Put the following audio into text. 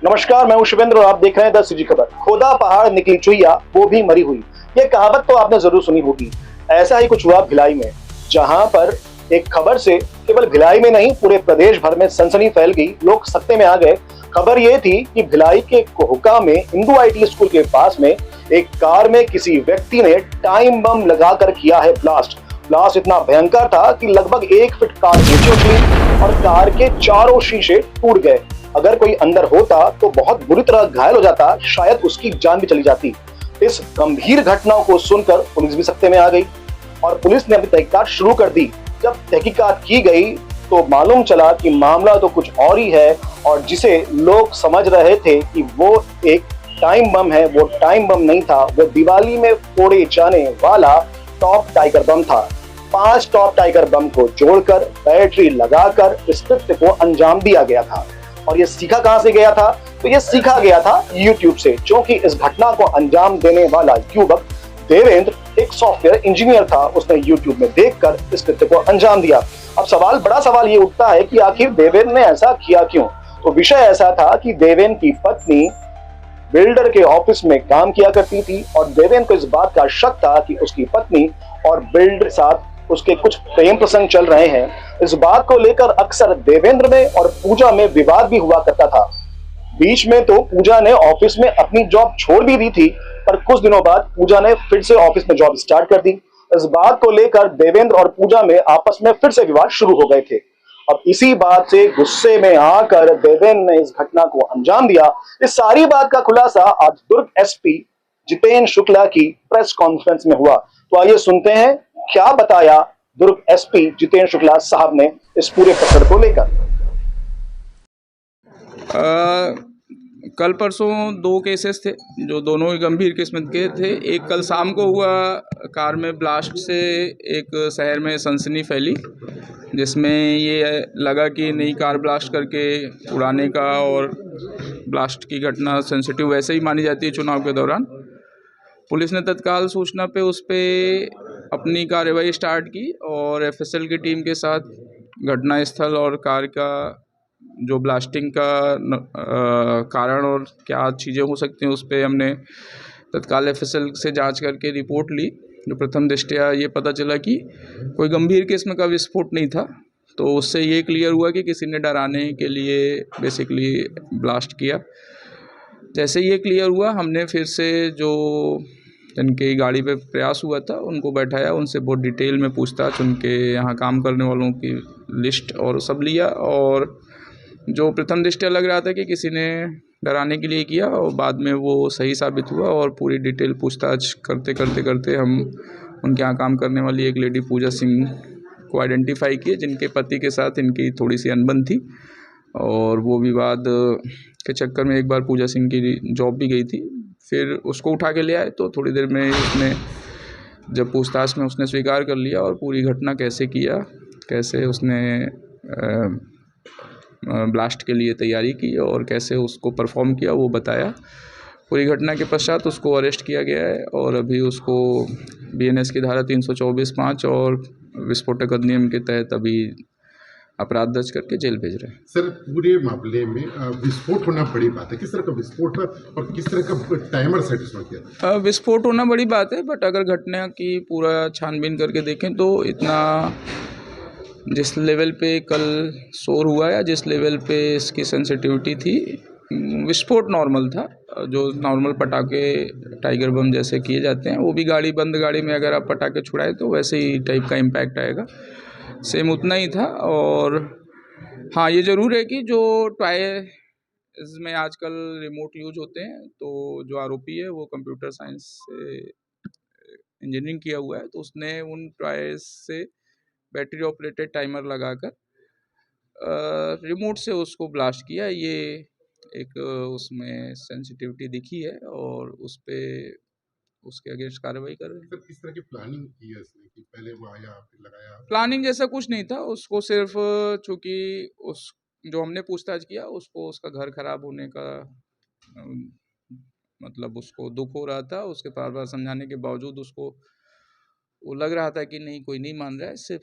नमस्कार, मैं हूं शिवेंद्र और आप देख रहे हैं 10 सीजी खबर। खोदा पहाड़ निकली चुहिया, वो भी मरी हुई। ये कहावत तो आपने जरूर सुनी होगी। ऐसा ही कुछ हुआ भिलाई में, जहां पर एक खबर से केवल भिलाई में नहीं पूरे प्रदेश भर में सनसनी फैल गई। लोग सत्ते में आ गए। खबर ये थी कि भिलाई के कोहका में इंदू आईटी स्कूल के पास में एक कार में किसी व्यक्ति ने टाइम बम लगाकर किया है ब्लास्ट। ब्लास्ट इतना भयंकर था कि लगभग 1 फीट कार नीचे उछली और कार के चारों शीशे टूट गए। अगर कोई अंदर होता तो बहुत बुरी तरह घायल हो जाता, शायद उसकी जान भी चली जाती। इस गंभीर घटना को सुनकर पुलिस भी सत्ते में आ गई और पुलिस ने अपनी तहकीकात शुरू कर दी। जब तहकीकात की गई तो मालूम चला कि मामला तो कुछ और ही है और जिसे लोग समझ रहे थे कि वो एक टाइम बम है, वो टाइम बम नहीं था। वो दिवाली में फोड़े जाने वाला टॉप टाइगर बम था। 5 टॉप टाइगर बम को जोड़कर बैटरी लगाकर इस कृत्य को अंजाम दिया गया था। और ये सीखा कहां से गया था? तो ये सीखा गया था YouTube से, क्योंकि इस घटना को अंजाम देने वाला युवक देवेंद्र एक सॉफ्टवेयर इंजीनियर था। उसने YouTube में देखकर इस कृत्य को अंजाम दिया। अब बड़ा सवाल ये उठता है कि आखिर देवेंद्र ने ऐसा किया क्यों? तो विषय ऐसा था कि देवेंद्र की पत्नी बिल्डर के ऑफिस में काम किया करती थी और देवेंद्र को इस बात का शक था कि उसकी पत्नी और बिल्डर साथ उसके कुछ प्रेम प्रसंग चल रहे हैं। इस बात को लेकर अक्सर देवेंद्र में और पूजा में विवाद भी हुआ करता था। बीच में तो पूजा ने ऑफिस में अपनी जॉब छोड़ भी दी थी, पर कुछ दिनों बाद पूजा ने फिर से ऑफिस में जॉब स्टार्ट कर दी। इस बात को लेकर देवेंद्र और पूजा में आपस में फिर से विवाद शुरू हो गए थे। अब इसी बात से गुस्से में आकर देवेंद्र ने इस घटना को अंजाम दिया। इस सारी बात का खुलासा आज दुर्ग एसपी जितेंद्र शुक्ला की प्रेस कॉन्फ्रेंस में हुआ। तो आइए सुनते हैं क्या बताया दुर्ग एसपी जितेंद्र शुक्ला साहब ने इस पूरे प्रकरण को लेकर। कल परसों 2 केसेस थे जो दोनों ही गंभीर किस्म के थे। एक कल शाम को हुआ, कार में ब्लास्ट से एक शहर में सनसनी फैली, जिसमें ये लगा कि नई कार ब्लास्ट करके उड़ाने का, और ब्लास्ट की घटना सेंसिटिव वैसे ही मानी जाती है चुनाव के दौरान। पुलिस ने तत्काल सूचना पे उस पर अपनी कार्रवाई स्टार्ट की और एफएसएल की टीम के साथ घटनास्थल और कार का जो ब्लास्टिंग का कारण और क्या चीज़ें हो सकती हैं उस पर हमने तत्काल एफएसएल से जांच करके रिपोर्ट ली। जो प्रथम दृष्टया ये पता चला कि कोई गंभीर किस्म का विस्फोट नहीं था। तो उससे ये क्लियर हुआ कि किसी ने डराने के लिए बेसिकली ब्लास्ट किया। जैसे ये क्लियर हुआ, हमने फिर से जो जिनकी गाड़ी पे प्रयास हुआ था उनको बैठाया, उनसे बहुत डिटेल में पूछताछ, उनके यहाँ काम करने वालों की लिस्ट और सब लिया। और जो प्रथम दृष्टया लग रहा था कि किसी ने डराने के लिए किया, और बाद में वो सही साबित हुआ। और पूरी डिटेल पूछताछ करते करते करते हम उनके यहाँ काम करने वाली एक लेडी पूजा सिंह को आइडेंटिफाई किए, जिनके पति के साथ इनकी थोड़ी सी अनबन थी। और वो विवाद के चक्कर में एक बार पूजा सिंह की जॉब भी गई थी। फिर उसको उठा के ले आए, तो थोड़ी देर में उसने जब पूछताछ में उसने स्वीकार कर लिया और पूरी घटना कैसे किया, कैसे उसने ब्लास्ट के लिए तैयारी की और कैसे उसको परफॉर्म किया, वो बताया। पूरी घटना के पश्चात उसको अरेस्ट किया गया है और अभी उसको बीएनएस की धारा 324(5) और विस्फोटक अधिनियम के तहत अभी अपराध दर्ज करके जेल भेज रहे हैं। सर, पूरे मामले में विस्फोट होना बड़ी बात है। किस तरह का विस्फोट है और किस तरह का टाइमर सेट इसमें किया? विस्फोट होना बड़ी बात है, बट अगर घटना की पूरा छानबीन करके देखें तो इतना जिस लेवल पे कल शोर हुआ या जिस लेवल पे इसकी सेंसिटिविटी थी, विस्फोट नॉर्मल था। जो नॉर्मल पटाखे टाइगर बम जैसे किए जाते हैं, वो भी बंद गाड़ी में अगर आप पटाखे छुड़ाए तो वैसे ही टाइप का इम्पैक्ट आएगा, सेम उतना ही था। और हाँ, ये ज़रूर है कि जो टॉयज में आजकल रिमोट यूज होते हैं, तो जो आरोपी है वो कंप्यूटर साइंस से इंजीनियरिंग किया हुआ है, तो उसने उन टॉयज से बैटरी ऑपरेटेड टाइमर लगाकर रिमोट से उसको ब्लास्ट किया। ये एक उसमें सेंसिटिविटी दिखी है और उस पे उसके अगेंस्ट कार्रवाई कर रहे हैं। सर, किस तरह की प्लानिंग की है इसने कि पहले वो आया फिर लगाया? प्लानिंग जैसा कुछ नहीं था, उसको सिर्फ चूँकि उस जो हमने पूछताछ किया उसको उसका घर खराब होने का मतलब उसको दुख हो रहा था। उसके बार बार समझाने के बावजूद उसको वो लग रहा था कि नहीं, कोई नहीं मान रहा है, सिर्फ